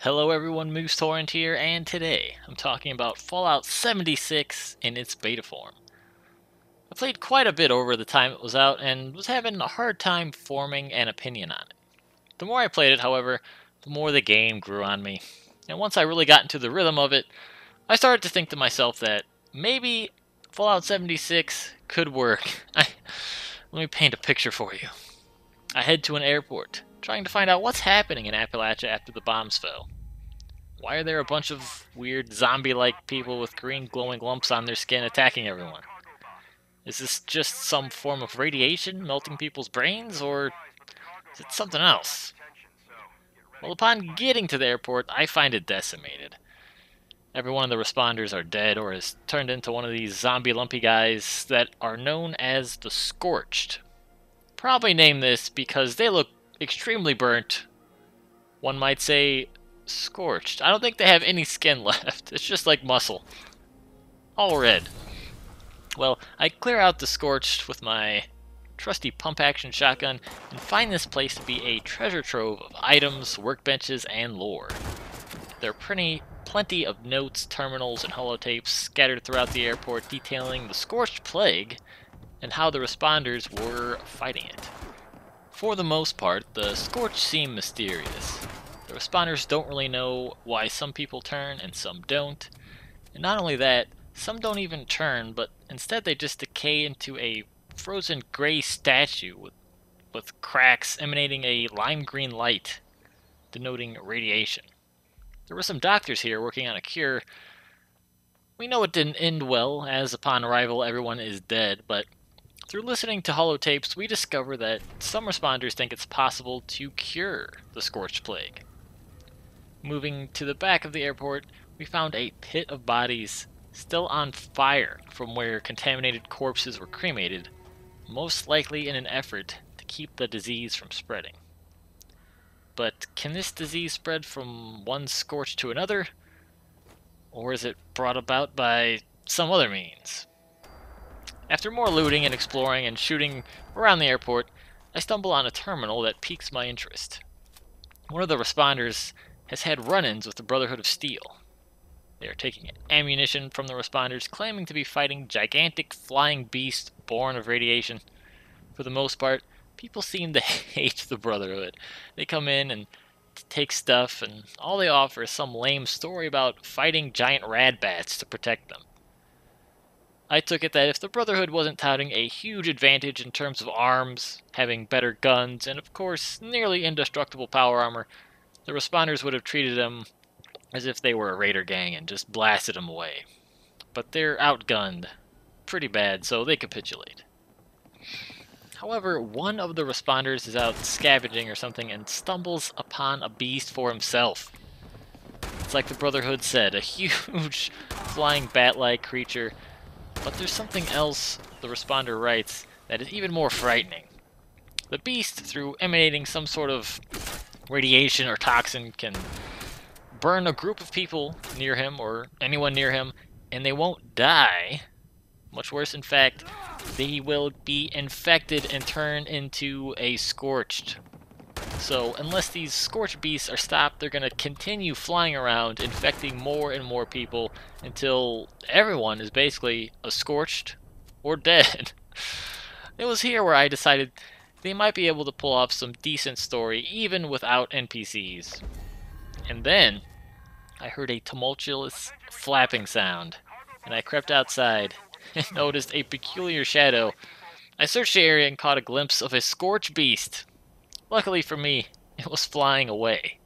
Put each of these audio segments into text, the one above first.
Hello everyone, Moose Torrent here, and today I'm talking about Fallout 76 in its beta form. I played quite a bit over the time it was out and was having a hard time forming an opinion on it. The more I played it, however, the more the game grew on me. And once I really got into the rhythm of it, I started to think to myself that maybe Fallout 76 could work. Let me paint a picture for you. I head to an airport, trying to find out what's happening in Appalachia after the bombs fell. Why are there a bunch of weird zombie-like people with green glowing lumps on their skin attacking everyone? Is this just some form of radiation melting people's brains, or is it something else? Well, upon getting to the airport, I find it decimated. Every one of the responders are dead or has turned into one of these zombie lumpy guys that are known as the Scorched. Probably named this because they look extremely burnt. One might say scorched. I don't think they have any skin left. It's just like muscle. All red. Well, I clear out the scorched with my trusty pump-action shotgun and find this place to be a treasure trove of items, workbenches, and lore. There are plenty of notes, terminals, and holotapes scattered throughout the airport detailing the Scorched Plague and how the responders were fighting it. For the most part, the Scorched seem mysterious. The responders don't really know why some people turn and some don't. And not only that, some don't even turn, but instead they just decay into a frozen gray statue with cracks emanating a lime green light, denoting radiation. There were some doctors here working on a cure. We know it didn't end well, as upon arrival everyone is dead, but through listening to holotapes, we discover that some responders think it's possible to cure the Scorched Plague. Moving to the back of the airport, we found a pit of bodies still on fire from where contaminated corpses were cremated, most likely in an effort to keep the disease from spreading. But can this disease spread from one scorch to another? Or is it brought about by some other means? After more looting and exploring and shooting around the airport, I stumble on a terminal that piques my interest. One of the responders has had run-ins with the Brotherhood of Steel. They are taking ammunition from the responders, claiming to be fighting gigantic flying beasts born of radiation. For the most part, people seem to hate the Brotherhood. They come in and take stuff, and all they offer is some lame story about fighting giant rad bats to protect them. I took it that if the Brotherhood wasn't touting a huge advantage in terms of arms, having better guns, and of course, nearly indestructible power armor, the responders would have treated them as if they were a raider gang and just blasted them away. But they're outgunned pretty bad, so they capitulate. However, one of the responders is out scavenging or something and stumbles upon a beast for himself. It's like the Brotherhood said, a huge flying bat-like creature. But there's something else, the responder writes, that is even more frightening. The beast, through emanating some sort of radiation or toxin, can burn a group of people near him or anyone near him, and they won't die. Much worse, in fact, they will be infected and turn into a scorched. So unless these scorched beasts are stopped, they're going to continue flying around, infecting more and more people until everyone is basically a scorched or dead. It was here where I decided they might be able to pull off some decent story even without NPCs. And then I heard a tumultuous flapping sound, and I crept outside and noticed a peculiar shadow. I searched the area and caught a glimpse of a scorched beast. Luckily for me, it was flying away.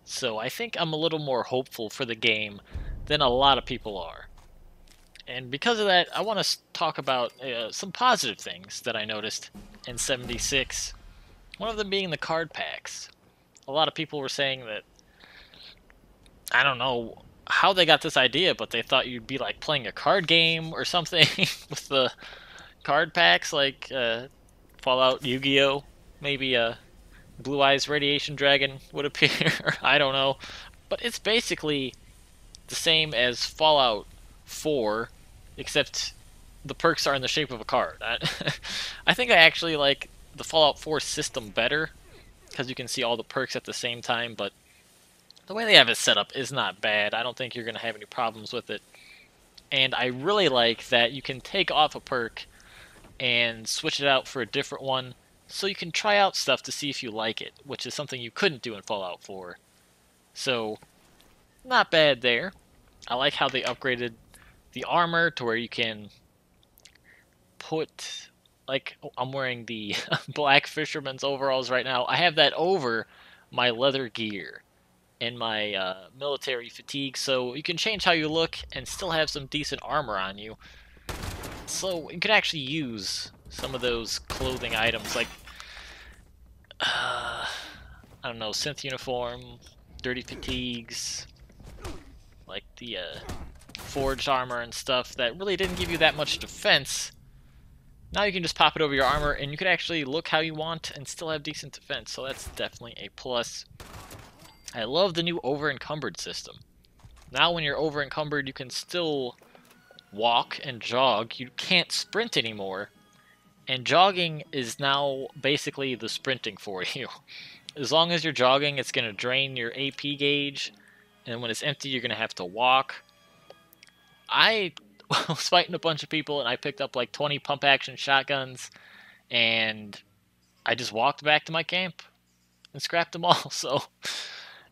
So I think I'm a little more hopeful for the game than a lot of people are. And because of that, I want to talk about some positive things that I noticed in 76. One of them being the card packs. A lot of people were saying that, I don't know how they got this idea, but they thought you'd be like playing a card game or something with the card packs, like Fallout, Yu-Gi-Oh! Maybe Blue Eyes Radiation Dragon would appear. I don't know. But it's basically the same as Fallout 4, except the perks are in the shape of a card. I think I actually like the Fallout 4 system better, because you can see all the perks at the same time, but the way they have it set up is not bad. I don't think you're going to have any problems with it. And I really like that you can take off a perk and switch it out for a different one, so you can try out stuff to see if you like it, which is something you couldn't do in Fallout 4. So, not bad there. I like how they upgraded the armor to where you can put, like, I'm wearing the black fisherman's overalls right now. I have that over my leather gear and my military fatigue, so you can change how you look and still have some decent armor on you. So you could actually use some of those clothing items, like I don't know, synth uniform, dirty fatigues, like the forged armor and stuff that really didn't give you that much defense. Now you can just pop it over your armor and you can actually look how you want and still have decent defense, so that's definitely a plus. I love the new over-encumbered system. Now when you're over-encumbered, you can still walk and jog. You can't sprint anymore, and jogging is now basically the sprinting for you. As long as you're jogging, it's going to drain your AP gauge, and when it's empty, you're going to have to walk. I was fighting a bunch of people, and I picked up like 20 pump-action shotguns, and I just walked back to my camp and scrapped them all, so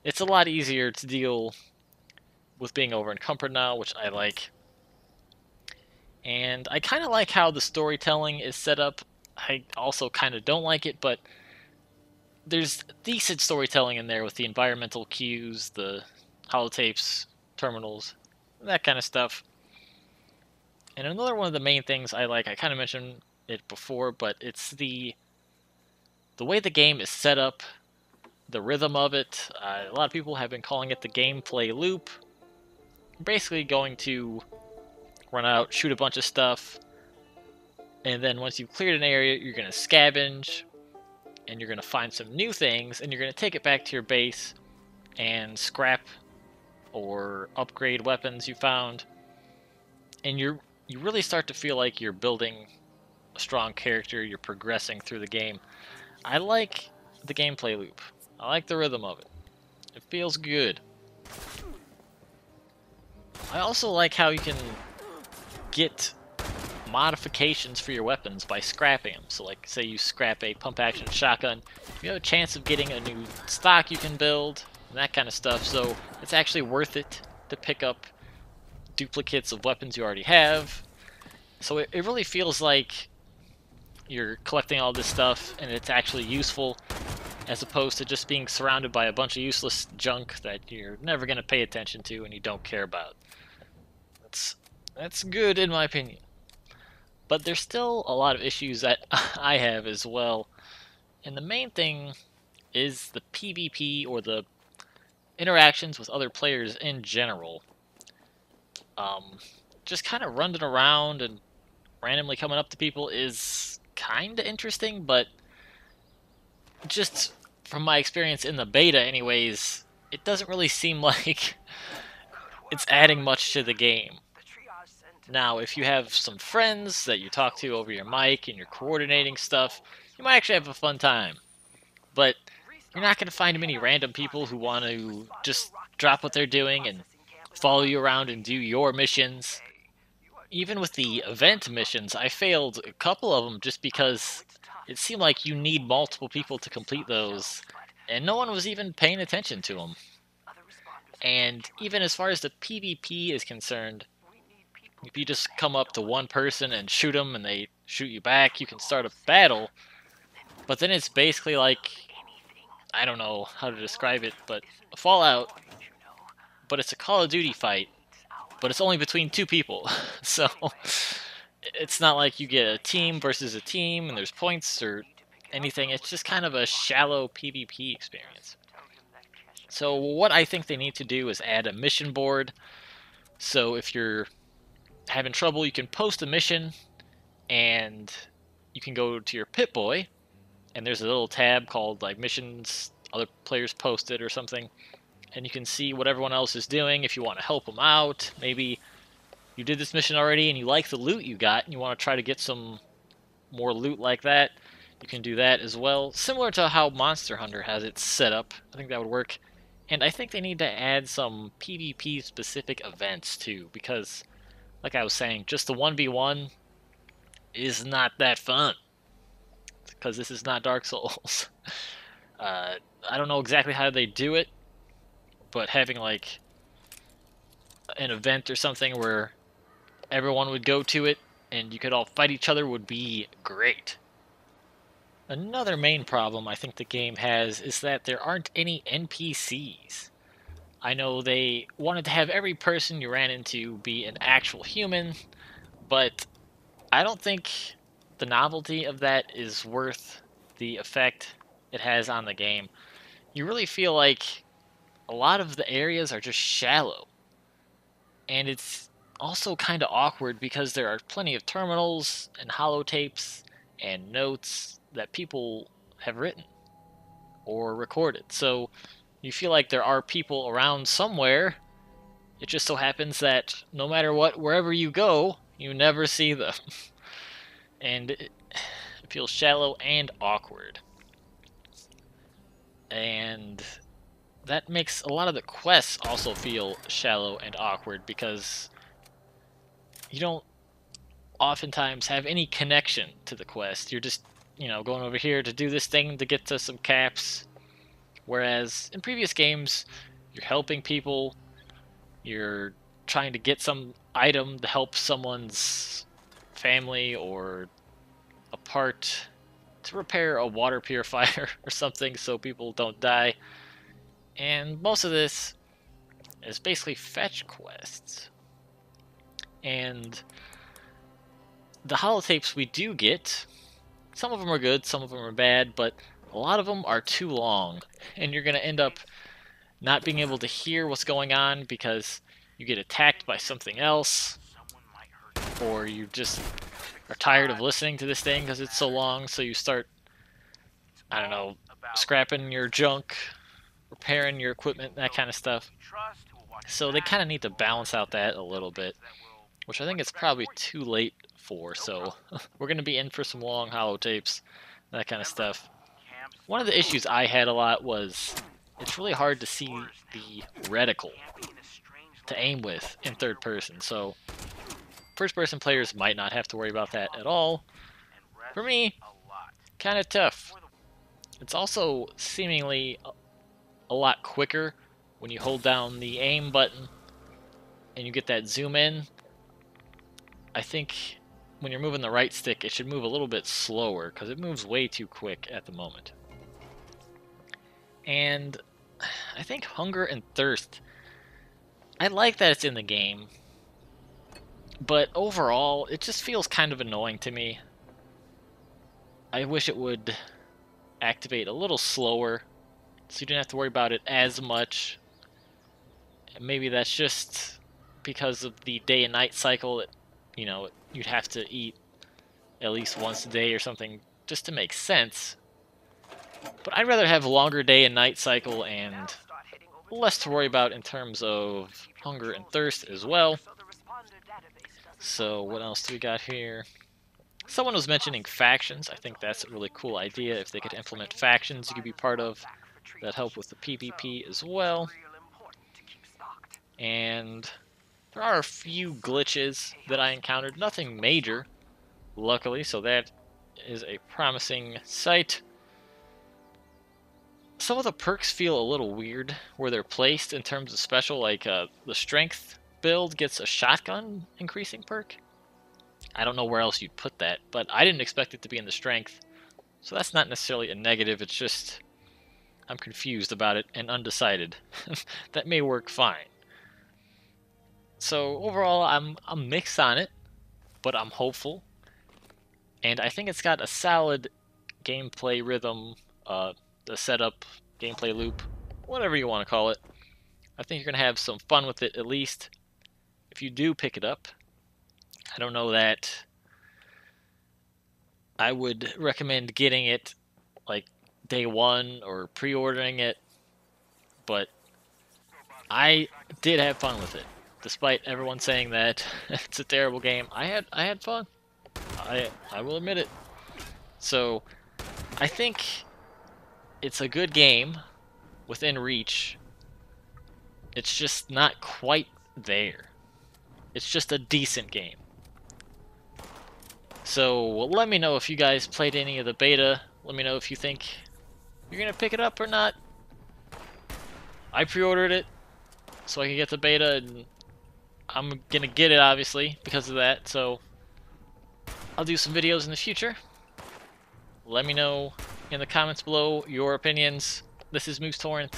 it's a lot easier to deal with being over-encumbered now, which I like. And I kind of like how the storytelling is set up. I also kind of don't like it, but there's decent storytelling in there with the environmental cues, the holotapes, terminals, that kind of stuff. And another one of the main things I like, I kind of mentioned it before, but it's the way the game is set up, the rhythm of it. A lot of people have been calling it the gameplay loop. You're basically going to run out, shoot a bunch of stuff, and then once you've cleared an area, you're going to scavenge, and you're going to find some new things, and you're going to take it back to your base and scrap or upgrade weapons you found, and you really start to feel like you're building a strong character, you're progressing through the game. I like the gameplay loop. I like the rhythm of it. It feels good. I also like how you can get modifications for your weapons by scrapping them. So like, say you scrap a pump-action shotgun, you have a chance of getting a new stock you can build, and that kind of stuff, so it's actually worth it to pick up duplicates of weapons you already have. So it really feels like you're collecting all this stuff, and it's actually useful, as opposed to just being surrounded by a bunch of useless junk that you're never going to pay attention to and you don't care about. That's good in my opinion. But there's still a lot of issues that I have as well. And the main thing is the PvP, or the interactions with other players in general. Just kind of running around and randomly coming up to people is kind of interesting, but just from my experience in the beta anyways, it doesn't really seem like it's adding much to the game. Now, if you have some friends that you talk to over your mic and you're coordinating stuff, you might actually have a fun time. But you're not going to find many random people who want to just drop what they're doing and follow you around and do your missions. Even with the event missions, I failed a couple of them just because it seemed like you need multiple people to complete those, and no one was even paying attention to them. And even as far as the PvP is concerned, if you just come up to one person and shoot them and they shoot you back, you can start a battle, but then it's basically like, I don't know how to describe it, but a Fallout, but it's a Call of Duty fight, but it's only between two people. So it's not like you get a team versus a team and there's points or anything. It's just kind of a shallow PvP experience. So what I think they need to do is add a mission board. So if you're having trouble, you can post a mission and you can go to your Pip-Boy, and there's a little tab called like missions other players posted or something, and you can see what everyone else is doing if you want to help them out. Maybe you did this mission already and you like the loot you got and you want to try to get some more loot like that. You can do that as well. Similar to how Monster Hunter has it set up. I think that would work. And I think they need to add some PvP specific events too, because like I was saying, just the 1v1 is not that fun. Because this is not Dark Souls. I don't know exactly how they do it, but having like an event or something where everyone would go to it and you could all fight each other would be great. Another main problem I think the game has is that there aren't any NPCs. I know they wanted to have every person you ran into be an actual human, but I don't think the novelty of that is worth the effect it has on the game. You really feel like a lot of the areas are just shallow. And it's also kind of awkward because there are plenty of terminals and holotapes and notes that people have written or recorded. So you feel like there are people around somewhere. It just so happens that no matter what, wherever you go, you never see them. And it feels shallow and awkward. And that makes a lot of the quests also feel shallow and awkward because you don't oftentimes have any connection to the quest. You're just, going over here to do this thing to get to some caps. Whereas in previous games, you're helping people, you're trying to get some item to help someone's family or a part to repair a water purifier or something so people don't die. And most of this is basically fetch quests. And the holotapes we do get, some of them are good, some of them are bad, but a lot of them are too long. And you're going to end up not being able to hear what's going on because you get attacked by something else, or you just are tired of listening to this thing because it's so long, so you start, I don't know, scrapping your junk, repairing your equipment, that kind of stuff. So they kind of need to balance out that a little bit, which I think it's probably too late for, so we're going to be in for some long holotapes, that kind of stuff. One of the issues I had a lot was it's really hard to see the reticle to aim with in third person, so first person players might not have to worry about that at all. For me, kind of tough. It's also seemingly a lot quicker when you hold down the aim button and you get that zoom in. I think when you're moving the right stick, it should move a little bit slower because it moves way too quick at the moment. And I think Hunger and Thirst, I like that it's in the game, but overall, it just feels kind of annoying to me. I wish it would activate a little slower so you didn't have to worry about it as much. And maybe that's just because of the day and night cycle that, you'd have to eat at least once a day or something just to make sense. But I'd rather have a longer day and night cycle and less to worry about in terms of hunger and thirst as well. So what else do we got here? Someone was mentioning factions. I think that's a really cool idea. If they could implement factions you could be part of, that help with the PvP as well. And there are a few glitches that I encountered. Nothing major, luckily, so that is a promising sight. Some of the perks feel a little weird where they're placed in terms of special, like the strength build gets a shotgun increasing perk. I don't know where else you'd put that, but I didn't expect it to be in the strength, so that's not necessarily a negative. It's just I'm confused about it and undecided. That may work fine. So overall, I'm mixed on it, but I'm hopeful, and I think it's got a solid gameplay rhythm, the setup, gameplay loop, whatever you want to call it. I think you're going to have some fun with it, at least if you do pick it up. I don't know that I would recommend getting it like day one or pre-ordering it, but I did have fun with it, despite everyone saying that it's a terrible game. I had fun. I will admit it. So I think it's a good game within reach. It's just not quite there. It's just a decent game. So let me know if you guys played any of the beta. Let me know if you think you're gonna pick it up or not. I pre-ordered it so I can get the beta, and I'm gonna get it obviously because of that. So I'll do some videos in the future. Let me know in the comments below your opinions. This is Moose Torrent,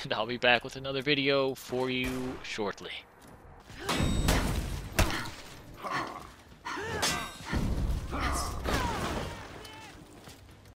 and I'll be back with another video for you shortly.